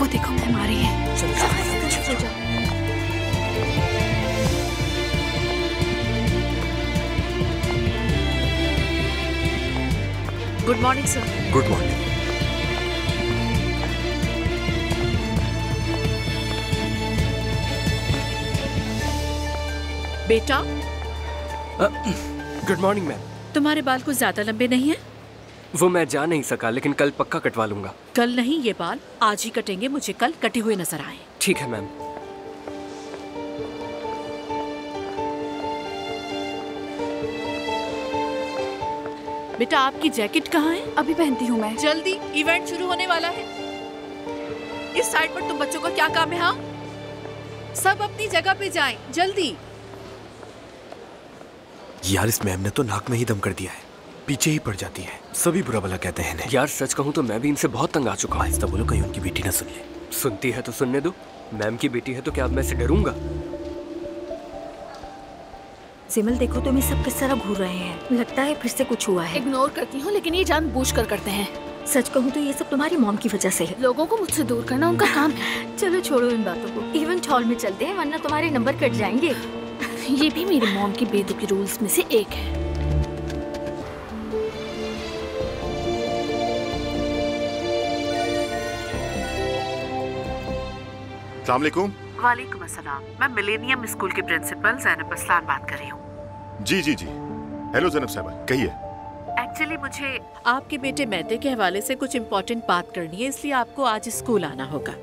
वो देखो मैम आ रही है। Good morning sir. Good morning. बेटा। Good morning ma'am. तुम्हारे बाल कुछ ज्यादा लंबे नहीं हैं? वो मैं जा नहीं सका, लेकिन कल पक्का कटवा लूंगा। कल नहीं, ये बाल आज ही कटेंगे। मुझे कल कटे हुए नजर आए। ठीक है मैम। बेटा आपकी जैकेट कहाँ है? अभी पहनती हूँ मैं। जल्दी, इवेंट शुरू होने वाला है। इस साइड पर तुम बच्चों का क्या काम है? हाँ, सब अपनी जगह पे जाएं, जल्दी। यार इस मैम ने तो नाक में ही दम कर दिया है, पीछे ही पड़ जाती है, सभी बुरा भला कहते हैं इन्हें। यार सच कहूँ तो मैं भी इनसे बहुत तंग आ चुका हूँ। आहिस्ता बोलो, कहीं उनकी बेटी ना सुन ले। सुनती है तो सुनने दो। मैम की बेटी है तो क्या अब मैं से डरूंगा? सिमल देखो तुम सब किस तरह घूर रहे हैं, लगता है फिर से कुछ हुआ है। इग्नोर करती हूँ, लेकिन ये जानबूझकर करते हैं। सच कहूँ तो ये सब तुम्हारी मॉम की वजह से है। लोगों को मुझसे दूर करना उनका काम है। चलो छोड़ो इन बातों को, इवेंट हॉल में चलते हैं वरना तुम्हारे नंबर कट जाएंगे। ये भी मेरी मॉम की बेदुखी रूल्स में से एक है। अस्सलाम वालेकुम। वालेकुम अस्सलाम। मैं मिलेनियम स्कूल की प्रिंसिपल ज़ैनब असलान बात कर रही हूँ। जी जी जी, हेलो ज़ैनब साहबा, कहिए। एक्चुअली मुझे आपके बेटे मैदे के हवाले से कुछ इम्पोर्टेंट बात करनी है, इसलिए आपको आज स्कूल आना होगा।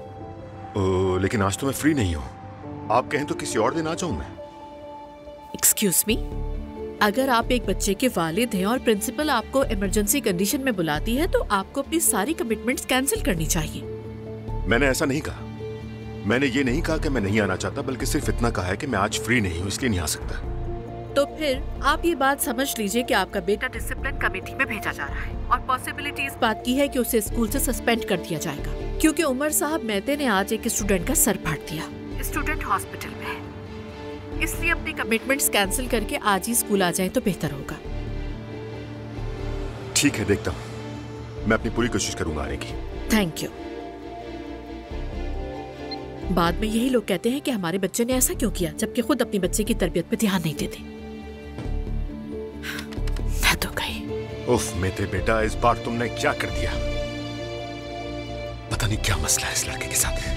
लेकिन आज तो मैं फ्री नहीं हूँ। आप कहें तो किसी और दिन आ जाऊँ मैं। एक्सक्यूज मी, अगर आप एक बच्चे के वालिद हैं और प्रिंसिपल आपको इमरजेंसी कंडीशन में बुलाती है तो आपको अपनी सारी कमिटमेंट्स कैंसिल करनी चाहिए। मैंने ऐसा नहीं कहा। मैंने ये नहीं कहा कि मैं नहीं आना चाहता, बल्कि सिर्फ इतना कहा है कि मैं आज फ्री नहीं हूँ, इसलिए नहीं आ सकता। तो फिर आप ये बात समझ लीजिए कि आपका बेटा डिसिप्लिन कमेटी में भेजा जा रहा है और पॉसिबिलिटी इस बात की है कि उसे स्कूल से सस्पेंड कर दिया जाएगा, क्योंकि उमर साहब मैदे ने आज एक स्टूडेंट का सर फाड़ दिया। स्टूडेंट हॉस्पिटल में है, इसलिए अपनी कमिटमेंट्स कैंसिल करके आज ही स्कूल आ जाए तो बेहतर होगा। ठीक है, देखता हूँ। मैं अपनी पूरी कोशिश करूंगा आने की। Thank you. बाद में यही लोग कहते हैं कि हमारे बच्चे ने ऐसा क्यों किया, जबकि खुद अपनी बच्चे की तरबियत पे ध्यान नहीं देते। मैं तो गई। उफ मेरे बेटा, इस बार तुमने क्या कर दिया? पता नहीं क्या मसला है इस लड़के के साथ।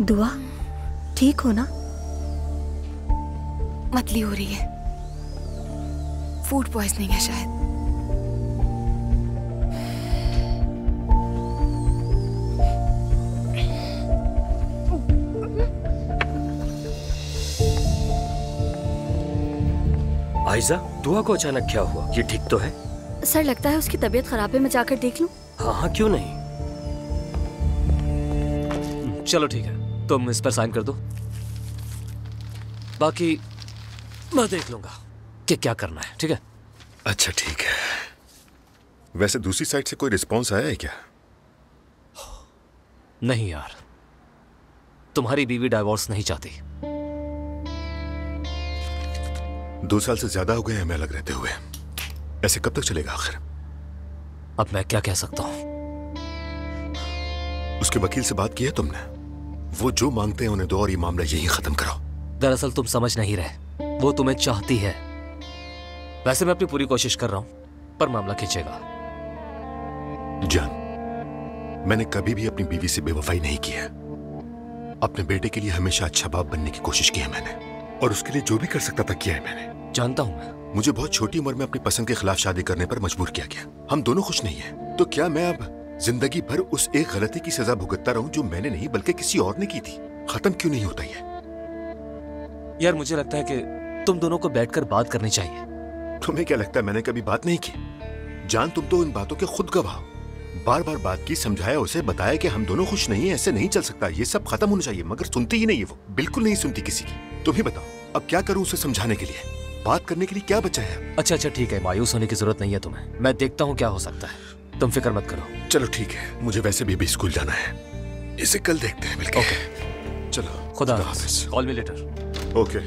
दुआ ठीक हो ना? मतली हो रही है, फूड पॉइजनिंग है शायद। आयजा, दुआ को अचानक क्या हुआ? ये ठीक तो है? सर लगता है उसकी तबीयत खराब है, मैं जाकर देख लूं? हाँ हाँ, क्यों नहीं। चलो ठीक है, तुम इस पर साइन कर दो, बाकी मैं देख लूंगा कि क्या करना है। ठीक है? अच्छा ठीक है। वैसे दूसरी साइड से कोई रिस्पॉन्स आया है क्या? नहीं यार, तुम्हारी बीवी डाइवोर्स नहीं चाहती। 2 साल से ज्यादा हो गए हमें अलग रहते हुए। ऐसे कब तक चलेगा आखिर? अब मैं क्या कह सकता हूं? उसके वकील से बात की है तुमने? वो जो मांगते हैं उन्हें दो और ये मामला यहीं खत्म कराओ। दरअसल तुम समझ नहीं रहे, वो तुम्हें चाहती है। वैसे मैं अपनी पूरी कोशिश कर रहा हूं, पर मामला खींचेगा। जान, मैंने कभी भी अपनी बीवी से बेवफाई नहीं की है। अपने बेटे के लिए हमेशा अच्छा बाप बनने की कोशिश की है मैंने, और उसके लिए जो भी कर सकता था किया है मैंने। जानता हूं मैं। मुझे बहुत छोटी उम्र में अपनी पसंद के खिलाफ शादी करने पर मजबूर किया गया। हम दोनों खुश नहीं हैं, तो क्या मैं अब जिंदगी भर उस एक गलती की सजा भुगतता रहूं जो मैंने नहीं बल्कि किसी और ने की थी? खत्म क्यों नहीं होता ये? यार मुझे लगता है कि तुम दोनों को बैठकर बात करनी चाहिए। तुम्हें क्या लगता है मैंने कभी बात नहीं की? जान, तुम तो इन बातों के खुद गवाह हो। बार बार बात की, समझाया उसे, बताया कि हम दोनों खुश नहीं हैं, ऐसे नहीं चल सकता, ये सब खत्म होना चाहिए, मगर सुनती ही नहीं है वो, बिल्कुल नहीं सुनती किसी की। तुम ही बताओ, अब क्या करूं उसे समझाने के लिए? बात करने के लिए क्या बचा है? अच्छा ठीक है, मायूस होने की जरूरत नहीं है तुम्हें। मैं देखता हूँ क्या हो सकता है, तुम फिक्र मत करो। चलो ठीक है, मुझे वैसे भी अभी स्कूल जाना है। इसे कल देखते हैं मिलके। ओके चलो, खुदा हाफिज। Call me later. ओके।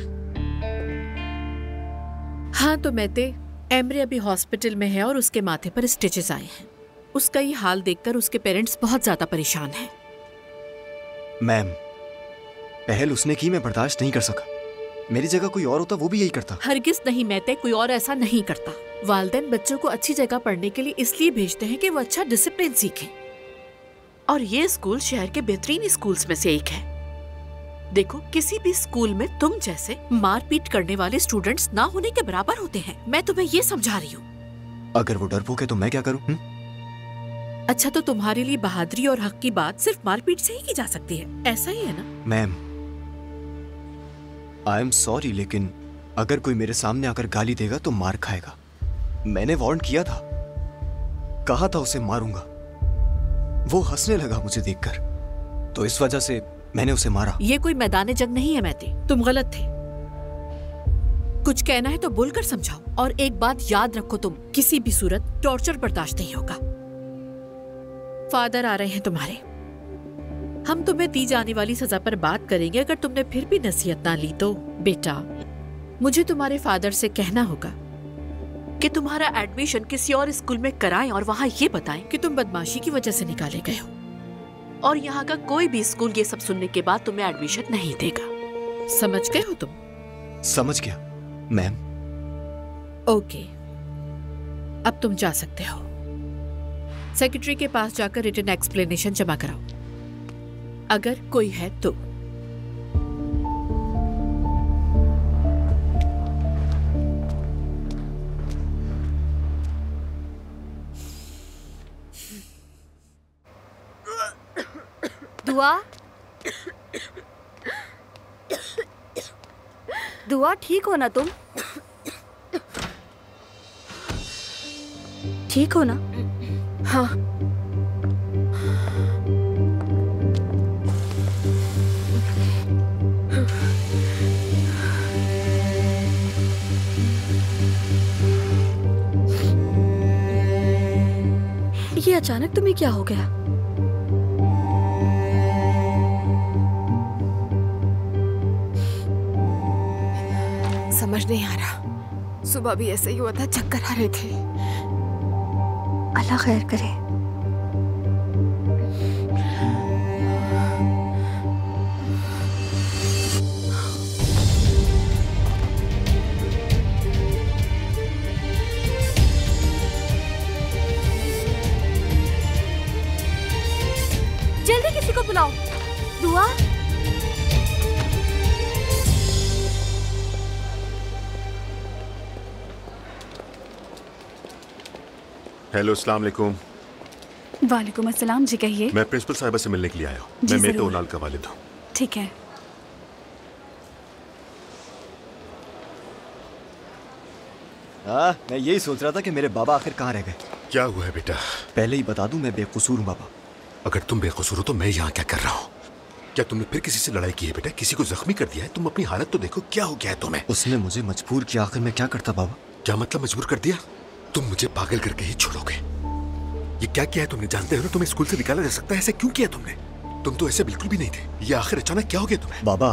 हाँ तो मैते, एमरे अभी हॉस्पिटल में है और उसके माथे पर स्टिचेस आए हैं। उसका ये हाल देखकर उसके पेरेंट्स बहुत ज्यादा परेशान हैं। मैम, पहल उसने की, मैं बर्दाश्त नहीं कर सका। मेरी जगह कोई और होता वो भी यही करता। हरगिज नहीं मैते, कोई और ऐसा नहीं करता। वालिदैन बच्चों को अच्छी जगह पढ़ने के लिए इसलिए भेजते हैं कि वो अच्छा डिसिप्लिन सीखें। और ये स्कूल शहर के बेहतरीन स्कूल्स में से एक है। देखो, किसी भी स्कूल में तुम जैसे मारपीट करने वाले स्टूडेंट्स ना होने के बराबर होते हैं। मैं तुम्हें ये समझा रही हूँ। अगर वो डरपोक है तो मैं क्या करूँ? अच्छा तो तुम्हारे लिए बहादुरी और हक की बात सिर्फ मारपीट से ही की जा सकती है, ऐसा ही है ना? मैम, आई एम सॉरी, लेकिन अगर कोई मेरे सामने आकर गाली देगा तो मार खाएगा। मैंने वार्न किया था, कहा था उसे मारूंगा। वो हंसने लगा मुझे देखकर, तो इस वजह से मैंने उसे मारा। ये कोई मैदान जंग नहीं है मैते, तुम गलत थे। कुछ कहना है तो बोलकर समझाओ। और एक बात याद रखो, तुम किसी भी सूरत टॉर्चर बर्दाश्त नहीं होगा। फादर आ रहे हैं तुम्हारे। हम तुम्हें दी जाने वाली सजा पर बात करेंगे। अगर तुमने फिर भी नसीहत ना ली तो बेटा, मुझे तुम्हारे फादर से कहना होगा कि तुम्हारा एडमिशन किसी और स्कूल में कराएं और वहां ये बताएं कि तुम बदमाशी की वजह से निकाले गए हो। और यहाँ का कोई भी स्कूल ये सब सुनने के बाद तुम्हें एडमिशन नहीं देगा। समझ गए हो तुम? समझ गया मैम। ओके, अब तुम जा सकते हो। सेक्रेटरी के पास जाकर रिटन एक्सप्लेनेशन जमा कराओ, अगर कोई है तो। दुआ, दुआ ठीक हो ना तुम? ठीक हो ना? हाँ। ये अचानक तुम्हें क्या हो गया? समझ नहीं आ रहा। सुबह भी ऐसे ही हुआ था, चक्कर आ रहे थे। अल्लाह खैर करे। जल्दी किसी को बुलाओ। दुआ, हेलो, अस्सलाम वालेकुम। वालेकुम अस्सलाम जी, कहिए। मैं प्रिंसिपल साहिबा से मिलने के लिए आया हूँ। जी, मैं मेते जरूर। ओनाल का वालिद हूँ। ठीक है। मैं यही सोच रहा था कि मेरे बाबा आखिर कहाँ रह गए। क्या हुआ है बेटा? पहले ही बता दूं, मैं बेकसूर हूँ बाबा। अगर तुम बेकसूर हो तो मैं यहाँ क्या कर रहा हूँ? क्या तुमने फिर किसी से लड़ाई की है बेटा? किसी को जख्मी कर दिया है? तुम अपनी हालत तो देखो, क्या हो गया है तुम्हें? उसने मुझे मजबूर किया, आखिर मैं क्या करता बाबा? क्या मतलब मजबूर कर दिया? तुम मुझे पागल करके ही छोड़ोगे? ये क्या किया है तुमने? जानते हो ना तुम्हें स्कूल से निकाला जा सकता है। ऐसे क्यों किया तुमने? तुम तो ऐसे बिल्कुल भी नहीं थे। ये आखिर अचानक क्या हो गया तुम्हें? बाबा,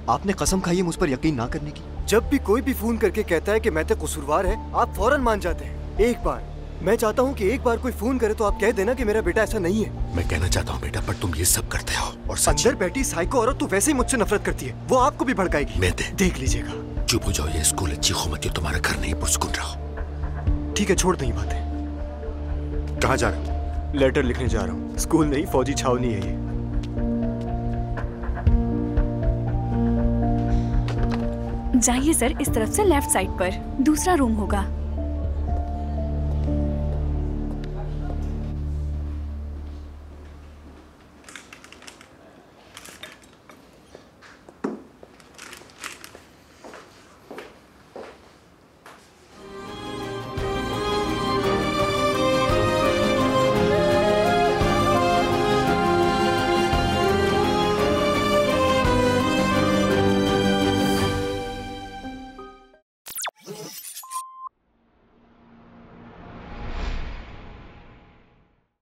आपने कसम खाई है मुझ पर यकीन ना करने की। जब भी कोई भी फोन करके कहता है कि मैते कसूरवार है, आप फौरन मान जाते हैं। एक बार मैं चाहता हूँ कि एक बार कोई फोन करे तो आप कह देना कि मेरा बेटा ऐसा नहीं है। मैं कहना चाहता हूँ बेटा, पर तुम ये सब करते हो। और अंदर बैठी साइको औरत तो वैसे ही मुझसे नफरत करती है, वो आपको भी भड़काएगी। मैते, देख लीजिएगा। चुप हो जाओ। ये स्कूल अच्छी खुमत, ये तुम्हारा घर नहीं, पुरसुकून रहो। ठीक है, छोड़ दो ये बातें। कहाँ जा रहे हो? लेटर लिखने जा रहा हूँ। स्कूल नहीं, फौजी छावनी है ये। जाइए सर, इस तरफ से लेफ्ट साइड पर दूसरा रूम होगा।